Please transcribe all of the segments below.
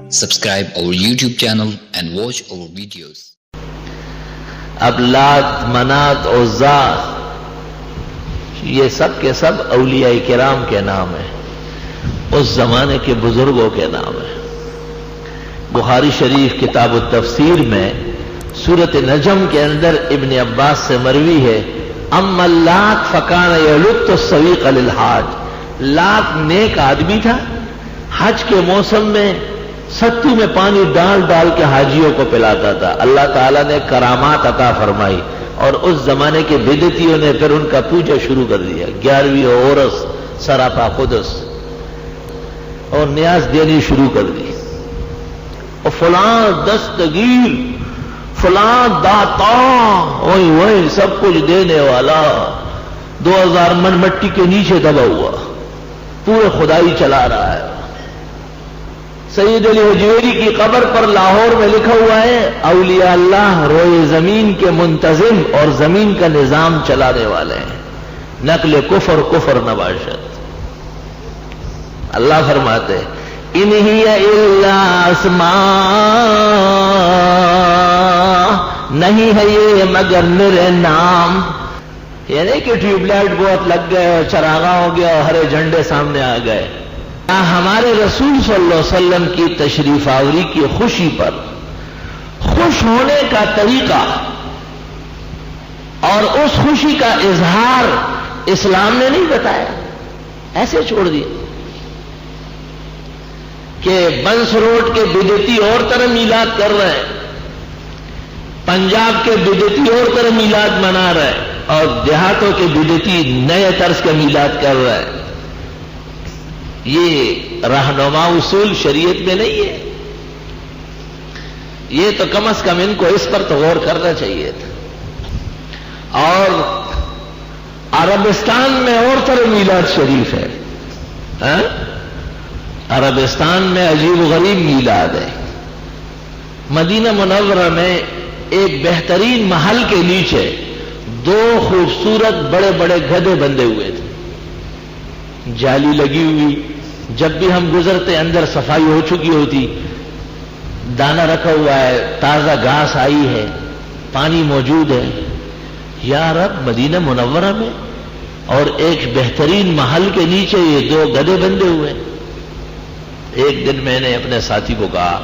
Subscribe our YouTube channel and watch our videos. اب لات، منات، عزا یہ سب کے سب اولیاء کرام کے نام ہیں، اس زمانے کے بزرگوں کے نام ہیں۔ بخاری شریف کتاب التفسیر میں سورۃ نجم کے اندر ابن عباس سے مروی ہے، اما لات فکان یلت السویق للحاج، لات نیک آدمی تھا، حج کے موسم میں ستو میں پانی ڈال ڈال کے حاجیوں کو پلاتا تھا۔ اللہ تعالیٰ نے کرامات عطا فرمائی اور اس زمانے کے بدعتیوں نے پھر ان کا پوجا شروع کر دیا، 11ویں عورس سراپا قدس، اور نیاز دینی شروع کر دی، اور فلاں دستگیر، فلاں داتا، وہی سب کچھ دینے والا، 2000 من مٹی کے نیچے دبا ہوا، پورے خدائی چلا رہا ہے۔ سید علی حجویری کی قبر پر لاہور میں لکھا ہوا ہے، اولیاء اللہ روئے زمین کے منتظم اور زمین کا نظام چلانے والے ہیں، نقل کفر کفر نباشت۔ اللہ فرماتے ان ہی الا اسماء، نہیں ہے یہ مگر نرے نام، یہ نہیں کہ ٹیوب لائٹ بہت لگ گئے اور چراغاں ہو گیا اور ہرے جھنڈے سامنے آ گئے۔ ہمارے رسول صلی اللہ علیہ وسلم کی تشریف آوری کی خوشی پر خوش ہونے کا طریقہ اور اس خوشی کا اظہار اسلام نے نہیں بتایا، ایسے چھوڑ دیا کہ بنس روڈ کے بدعتی اور طرح میلاد کر رہے ہیں، پنجاب کے بدعتی اور طرح میلاد منا رہے ہیں، اور دیہاتوں کے بدعتی نئے طرز کا میلاد کر رہے ہیں۔ یہ رہنما اصول شریعت میں نہیں ہے، یہ تو کم از کم ان کو اس پر تو غور کرنا چاہیے تھا۔ اور عربستان میں اور طرح میلاد شریف ہے، عربستان میں عجیب و غریب میلاد ہے۔ مدینہ منورہ میں ایک بہترین محل کے نیچے 2 خوبصورت بڑے بڑے گدھے بندھے ہوئے تھے، جالی لگی ہوئی، جب بھی ہم گزرتے اندر صفائی ہو چکی ہوتی، دانہ رکھا ہوا ہے، تازہ گھاس آئی ہے، پانی موجود ہے۔ یا رب، مدینہ منورہ میں اور ایک بہترین محل کے نیچے یہ 2 گدھے بندھے ہوئے۔ ایک دن میں نے اپنے ساتھی کو کہا،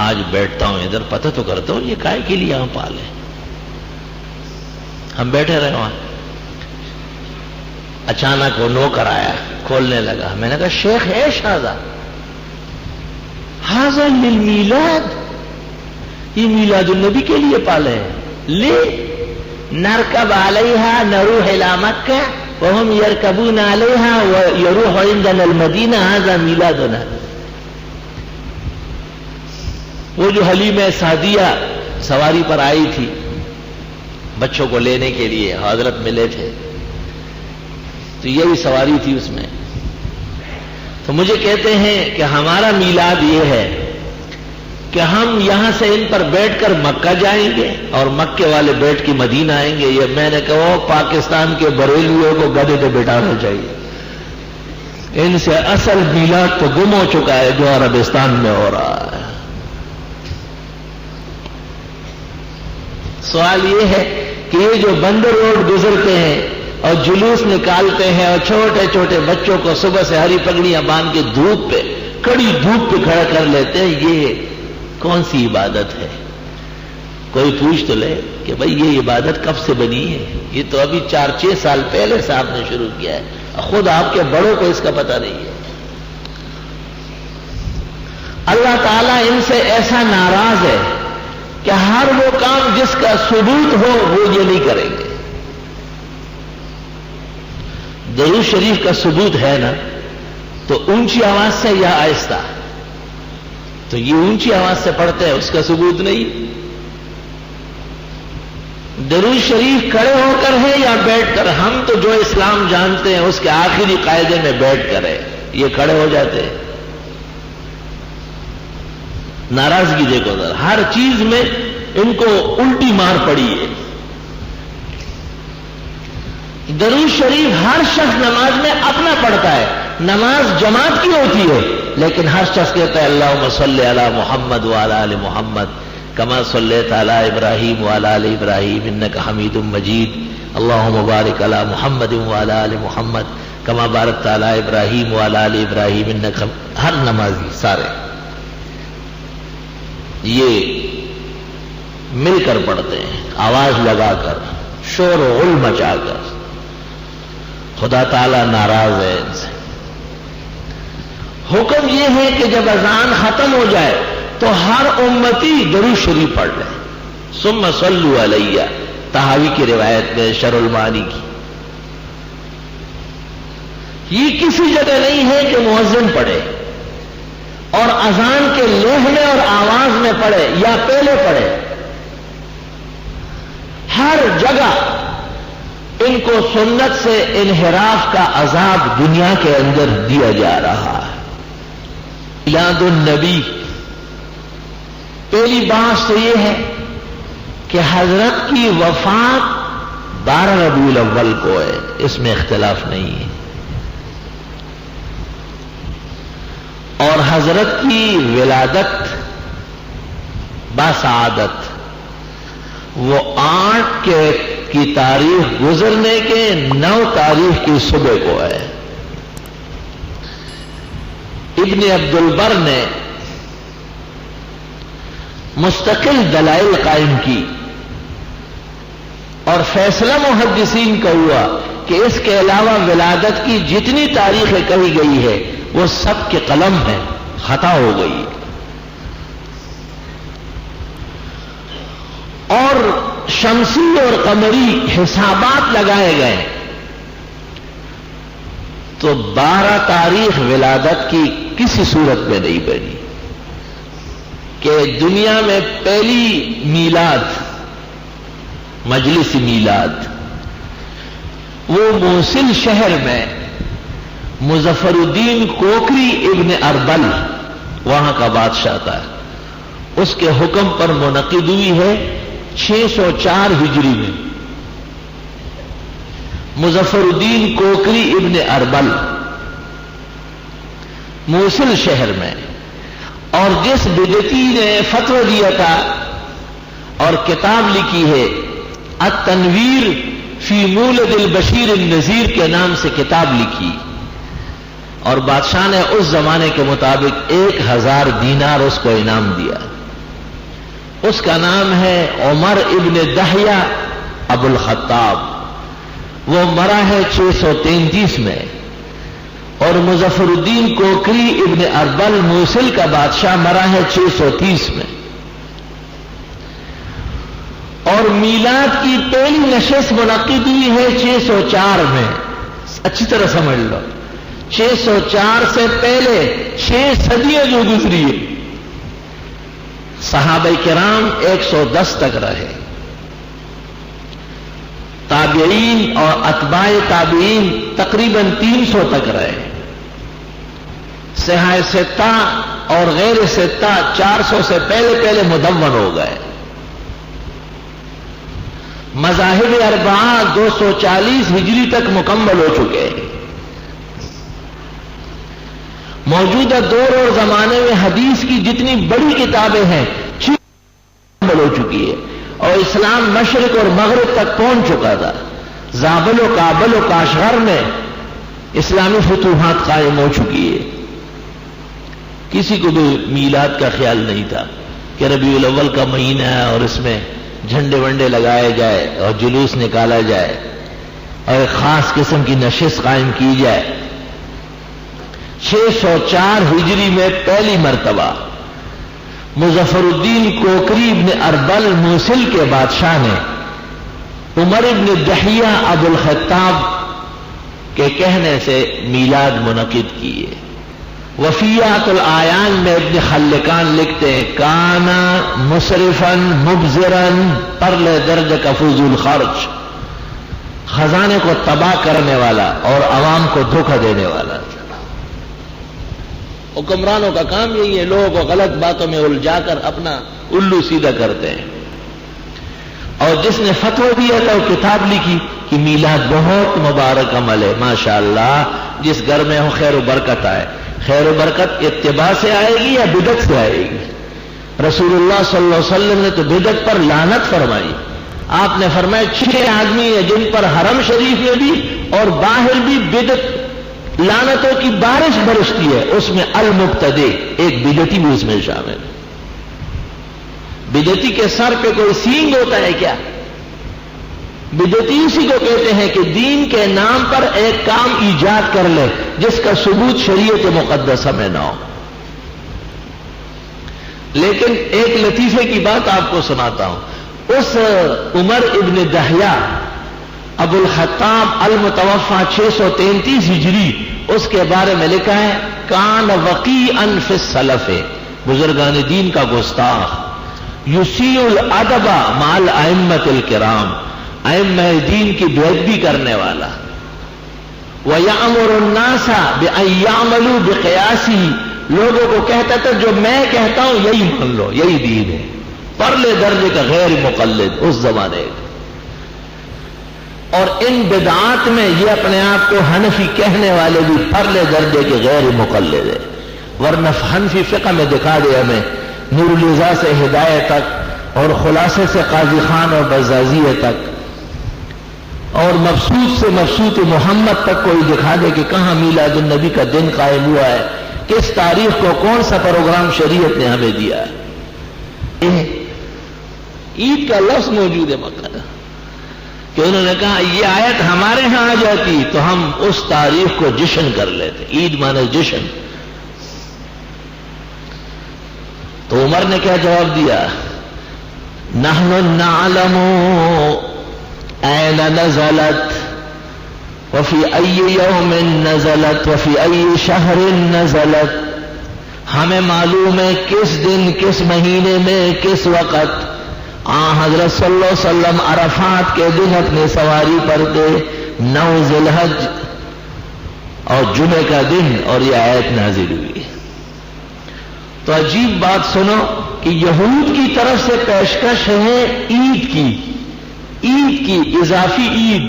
آج بیٹھتا ہوں ادھر، پتہ تو کرتا ہوں یہ کائے کے لیے یہاں پالے۔ ہم بیٹھے رہے وہاں، اچانک وہ نوکر آیا، کھولنے لگا۔ میں نے کہا شیخ ہے شاہزہ، ھذا للمیلاد، یہ میلاد النبی کے لیے پالے ہیں، لے نرکب علیہا نروح الی مکہ وہم یرکبون علیہا ویروح عندنا المدینہ ھذا میلادنا۔ وہ جو حلیمہ سعدیہ سواری پر آئی تھی بچوں کو لینے کے لیے، حضرت ملے تھے، تو یہی سواری تھی اس میں۔ تو مجھے کہتے ہیں کہ ہمارا میلاد یہ ہے کہ ہم یہاں سے ان پر بیٹھ کر مکہ جائیں گے اور مکے والے بیٹھ کے مدینہ آئیں گے۔ یہ میں نے کہا پاکستان کے بریلویوں کو گدھے پہ بٹھانا چاہیے، ان سے اصل میلاد تو گم ہو چکا ہے جو عربستان میں ہو رہا ہے۔ سوال یہ ہے کہ یہ جو بندر روڈ گزرتے ہیں اور جلوس نکالتے ہیں اور چھوٹے چھوٹے بچوں کو صبح سے ہری پگڑیاں باندھ کے دھوپ پہ، کڑی دھوپ پہ کھڑا کر لیتے ہیں، یہ کون سی عبادت ہے؟ کوئی پوچھ تو لے کہ بھئی یہ عبادت کب سے بنی ہے؟ یہ تو ابھی 4-6 سال پہلے سے آپ نے شروع کیا ہے، خود آپ کے بڑوں کو اس کا پتہ نہیں ہے۔ اللہ تعالیٰ ان سے ایسا ناراض ہے کہ ہر وہ کام جس کا ثبوت ہو وہ یہ نہیں کریں گے۔ درود شریف کا ثبوت ہے نا، تو اونچی آواز سے یا آہستہ؟ تو یہ اونچی آواز سے پڑھتے ہیں، اس کا ثبوت نہیں۔ درود شریف کھڑے ہو کر ہے یا بیٹھ کر؟ ہم تو جو اسلام جانتے ہیں اس کے آخری قاعدے میں بیٹھ کر ہے، یہ کھڑے ہو جاتے ہیں۔ ناراضگی دیکھو ذرا، ہر چیز میں ان کو الٹی مار پڑی ہے۔ درود شریف ہر شخص نماز میں اپنا پڑھتا ہے، نماز جماعت کی ہوتی ہے، لیکن ہر شخص کہتا ہے اللہم صلی علی محمد وعلی آل محمد کما صلیت علی ابراہیم وعلی آل ابراہیم انک حمید مجید، اللہم بارک علی محمد وعلی آل محمد کما بارکت علی ابراہیم وعلی آل ابراہیم انک ہر نمازی سارے یہ مل کر پڑھتے ہیں، آواز لگا کر، شور و غل مچا کر۔ خدا تعالیٰ ناراض ہے ان سے۔ حکم یہ ہے کہ جب اذان ختم ہو جائے تو ہر امتی درود شریف پڑھ لے، ثم صلوا علیہ، طحاوی کی روایت میں، شرح المعانی کی۔ یہ کسی جگہ نہیں ہے کہ مؤذن پڑھے اور اذان کے لہنے اور آواز میں پڑھے یا پہلے پڑھے، ہر جگہ ان کو سنت سے انحراف کا عذاب دنیا کے اندر دیا جا رہا ہے۔ میلاد النبی، پہلی بات تو یہ ہے کہ حضرت کی وفات 12 ربیع الاول کو ہے، اس میں اختلاف نہیں ہے، اور حضرت کی ولادت باسعادت وہ 8 کی تاریخ گزرنے کے 9 تاریخ کی صبح کو ہے۔ ابن عبد البر نے مستقل دلائل قائم کی اور فیصلہ محدثین کا ہوا کہ اس کے علاوہ ولادت کی جتنی تاریخیں کہی گئی ہے وہ سب کے قلم ہے، خطا ہو گئی، اور شمسی اور قمری حسابات لگائے گئے تو 12 تاریخ ولادت کی کسی صورت میں نہیں بنی کہ دنیا میں پہلی میلاد، مجلس میلاد، وہ موصل شہر میں مظفر الدین کوکری ابن اربل وہاں کا بادشاہ تھا، اس کے حکم پر منعقد ہوئی ہے 604 ہجری میں۔ مظفر الدین کوکری ابن اربل موصل شہر میں، اور جس بدعتی نے فتوی دیا تھا اور کتاب لکھی ہے التنویر فی مولد البشیر النذیر کے نام سے کتاب لکھی، اور بادشاہ نے اس زمانے کے مطابق 1000 دینار اس کو انعام دیا۔ اس کا نام ہے عمر ابن دحیہ ابو الخطاب، وہ مرا ہے 633 میں، اور مظفر الدین کوکری ابن اربل موصل کا بادشاہ مرا ہے 630 میں۔ اور میلاد کی پہلی نشست منعقد ہوئی ہے 604 میں، اچھی طرح سمجھ لو، 604 سے پہلے 6 صدیاں جو گزری ہے، صحابہ کرام 110 تک رہے، تابعین اور اتباع تابعین تقریباً 300 تک رہے، صحابہ ستہ اور غیر ستہ 400 سے پہلے مدون ہو گئے، مذاہب اربعہ 240 ہجری تک مکمل ہو چکے ہیں۔ موجودہ دور اور زمانے میں حدیث کی جتنی بڑی کتابیں ہیں مکمل ہو چکی ہے، اور اسلام مشرق اور مغرب تک پہنچ چکا تھا۔ زابل و کابل و کاشغر میں اسلامی فتوحات قائم ہو چکی ہے۔ کسی کو بھی میلاد کا خیال نہیں تھا کہ ربیع الاول کا مہینہ ہے اور اس میں جھنڈے ونڈے لگائے جائے اور جلوس نکالا جائے اور ایک خاص قسم کی نشست قائم کی جائے۔ 604 ہجری میں پہلی مرتبہ مظفر الدین کوکری ابن اربل موصل کے بادشاہ نے عمر ابن دحیہ ابو الخطاب کے کہنے سے میلاد منعقد کیے۔ وفیات العیان میں ابن خلکان لکھتے ہیں کانا مسرفن مبذرن پرل درج کا فضول خرچ، خزانے کو تباہ کرنے والا اور عوام کو دھوکہ دینے والا۔ حکمرانوں کا کام یہی ہے، لوگوں کو غلط باتوں میں الجھا کر اپنا الو سیدھا کرتے ہیں۔ اور جس نے فتوی دیا تھا وہ کتاب لکھی کہ میلاد بہت مبارک عمل ہے، ماشاءاللہ جس گھر میں ہو خیر و برکت آئے۔ خیر و برکت اتباع سے آئے گی یا بدعت سے آئے گی؟ رسول اللہ صلی اللہ علیہ وسلم نے تو بدعت پر لعنت فرمائی۔ آپ نے فرمایا 6 آدمی ہیں جن پر حرم شریف میں بھی اور باہر بھی بدعت لعنتوں کی بارش برستی ہے، اس میں المبتدع ایک بدعتی بھی اس میں شامل ہے۔ بدعتی کے سر پہ کوئی سینگ ہوتا ہے کیا؟ بدعتی اسی کو کہتے ہیں کہ دین کے نام پر ایک کام ایجاد کر لے جس کا ثبوت شریعت مقدسہ میں نہ ہو۔ لیکن ایک لطیفے کی بات آپ کو سناتا ہوں۔ اس عمر ابن دہیا ابو الخطاب المتوفى 633 ہجری، اس کے بارے میں لکھا ہے کان وقیعا فی السلف، بزرگان دین کا گستاخ، یسیء الادب مع الائمۃ الکرام، ائمہ دین کی بے ادبی کرنے والا، وَيَأْمُرُ النَّاسَ بِأَن يَعْمَلُوا بِقِيَاسِهِ، لوگوں کو کہتا تھا جو میں کہتا ہوں یہی مان لو، یہی دین ہے، پرلے درجے کا غیر مقلد اس زمانے کا۔ اور ان بدعات میں یہ اپنے آپ کو حنفی کہنے والے بھی پرلے درجے کے غیر مقلد ہے، ورنہ حنفی فقہ میں دکھا دے ہمیں نور الہدایہ سے ہدایت تک اور خلاصے سے قاضی خان اور بزازیہ تک اور مبسوط سے مبسوط محمد تک کوئی دکھا دے کہ کہاں میلاد النبی کا دن قائم ہوا ہے، کس تاریخ کو کون سا پروگرام شریعت نے ہمیں دیا ہے۔ عید کا لفظ موجود ہے مکہ کہ انہوں نے کہا یہ آیت ہمارے ہاں آ جاتی تو ہم اس تاریخ کو جشن کر لیتے، عید مانے جشن۔ تو عمر نے کیا جواب دیا؟ نحن نعلم أين نزلت وفي أي يوم نزلت وفي أي شهر نزلت، ہمیں معلوم ہے کس دن، کس مہینے میں، کس وقت حضرت صلی اللہ علیہ وسلم عرفات کے دن اپنی سواری پر تھے، 9 ذی الحج اور جمعے کا دن، اور یہ آیت نازل ہوئی۔ تو عجیب بات سنو کہ یہود کی طرف سے پیشکش ہے عید کی، عید کی اضافی عید،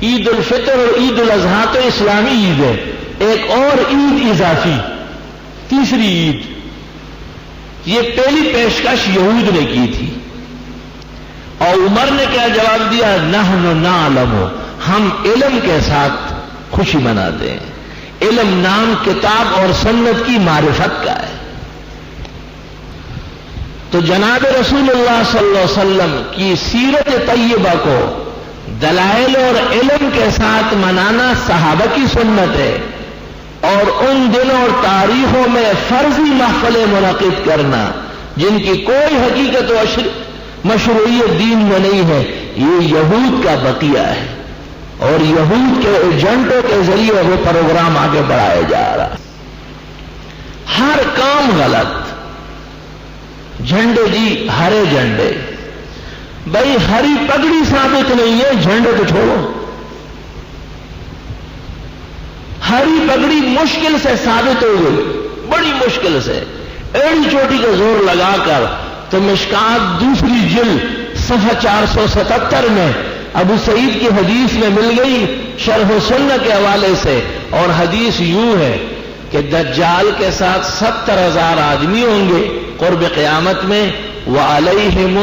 عید الفطر اور عید الاضحیٰ تو اسلامی عید ہے، ایک اور عید اضافی، تیسری عید، یہ پہلی پیشکش یہود نے کی تھی۔ اور عمر نے کیا جواب دیا؟ نحن نعلم، ہم علم کے ساتھ خوشی مناتے ہیں، علم نام کتاب اور سنت کی معرفت کا ہے۔ تو جناب رسول اللہ صلی اللہ علیہ وسلم کی سیرت طیبہ کو دلائل اور علم کے ساتھ منانا صحابہ کی سنت ہے، اور ان دنوں اور تاریخوں میں فرضی محفلیں منعقد کرنا جن کی کوئی حقیقت و مشروعیت دین میں نہیں ہے، یہ یہود کا بقیہ ہے، اور یہود کے ایجنٹوں کے ذریعے وہ پروگرام آگے بڑھایا جا رہا۔ ہر کام غلط، جھنڈے جی ہرے جھنڈے، بھائی ہری پگڑی ثابت نہیں ہے، جھنڈے تو چھوڑو۔ ہری پگڑی مشکل سے ثابت ہو گئی، بڑی مشکل سے، ایڑی چوٹی کا زور لگا کر۔ تو مشکات دوسری جلد صفحہ 477 میں ابو سعید کی حدیث میں مل گئی شرح سنہ کے حوالے سے، اور حدیث یوں ہے کہ دجال کے ساتھ 70,000 آدمی ہوں گے قرب قیامت میں، وَعَلَيْهِمُ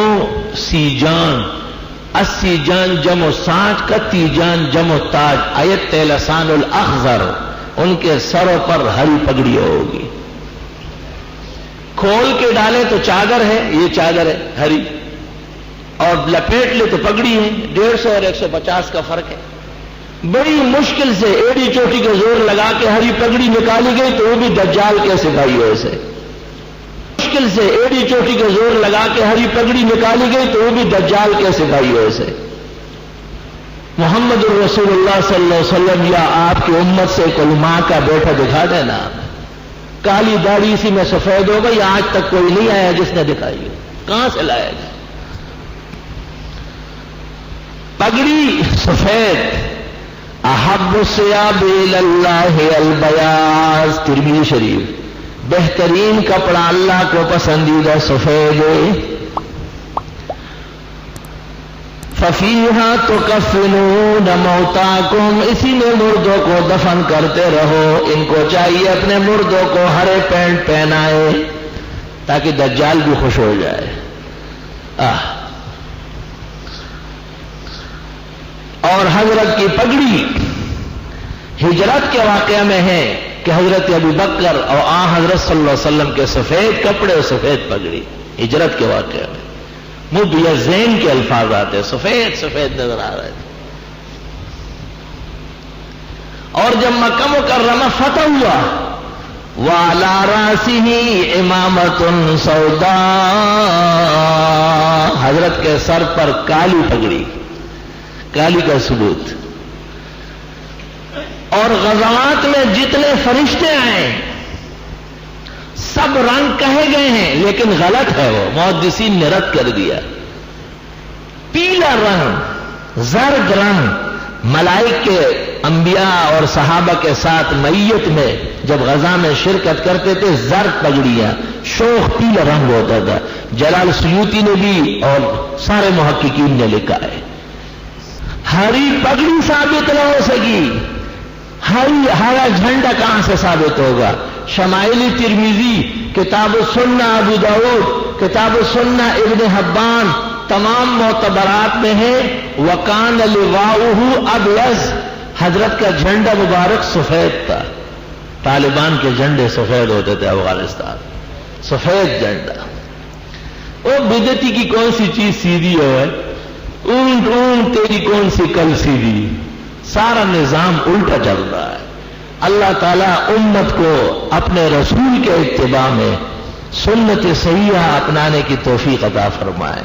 سِیجان، السیجان جمع 60 کا تیجان جمع تاج، آیت لسان الاخضر، ان کے سروں پر ہری پگڑی ہوگی، کھول کے ڈالے تو چادر ہے، یہ چادر ہے ہری، اور لپیٹ لے تو پگڑی ہے، 150 اور 150 کا فرق ہے۔ بڑی مشکل سے ایڑی چوٹی کا زور لگا کے ہری پگڑی نکالی گئی تو وہ بھی دجال کے سپاہیوں سے، مشکل سے ایڑی چوٹی کا زور لگا کے ہری پگڑی نکالی گئی تو وہ بھی دجال کے سپاہیوں سے۔ محمد الرسول اللہ صلی اللہ علیہ وسلم یا آپ کی امت سے کوئی ماں کا بیٹا دکھا دینا، کالی داڑھی اسی میں سفید ہو گئی، آج تک کوئی نہیں آیا جس نے دکھائی ہے، کہاں سے لائے گا؟ پگڑی سفید، احب الثیاب الی اللہ البیاض، ترمذی شریف، بہترین کپڑا اللہ کو پسندیدہ سفید ہے۔ ففیہا تکفنون موتاکم، اسی میں مردوں کو دفن کرتے رہو. ان کو چاہیے اپنے مردوں کو ہرے پینٹ پہنائے تاکہ دجال بھی خوش ہو جائے. اور حضرت کی پگڑی ہجرت کے واقعہ میں ہے کہ حضرت ابو بکر اور حضرت صلی اللہ علیہ وسلم کے سفید کپڑے اور سفید پگڑی ہجرت کے واقعہ میں مبیضین کے الفاظ آتے، سفید سفید نظر آ رہے تھے. اور جب مکہ مکرمہ فتح ہوا وَعَلَى رَأْسِهِ عِمَامَةٌ سَوْدَاء، حضرت کے سر پر کالی پگڑی، کالی کا ثبوت. اور غزوات میں جتنے فرشتے آئے سب رنگ کہے گئے ہیں لیکن غلط ہے، وہ محدثین نے رد کر دیا. پیلا رنگ، زرد رنگ، ملائک کے انبیاء اور صحابہ کے ساتھ میت میں جب غزا میں شرکت کرتے تھے زرد پگڑیاں، شوخ پیلا رنگ ہوتا تھا. جلال سیوطی نے بھی اور سارے محققین نے لکھا ہے. ہری پگڑی ثابت نہ ہو سکی، ہرا جھنڈا کہاں سے ثابت ہوگا؟ شمائل ترمذی، کتاب السنہ ابو داؤد، کتاب السنہ ابن حبان، تمام معتبرات میں ہے. وکان لواؤہ ابیض، حضرت کا جھنڈا مبارک سفید تھا. طالبان کے جھنڈے سفید ہوتے تھے افغانستان، سفید جھنڈا. وہ بدعتی کی کون سی چیز سیدھی ہے؟ اونٹ اونٹ تیری کون سی کل سیدھی. سارا نظام الٹا چل رہا ہے. اللہ تعالیٰ امت کو اپنے رسول کے اتباع میں سنت صحیحہ اپنانے کی توفیق عطا فرمائے.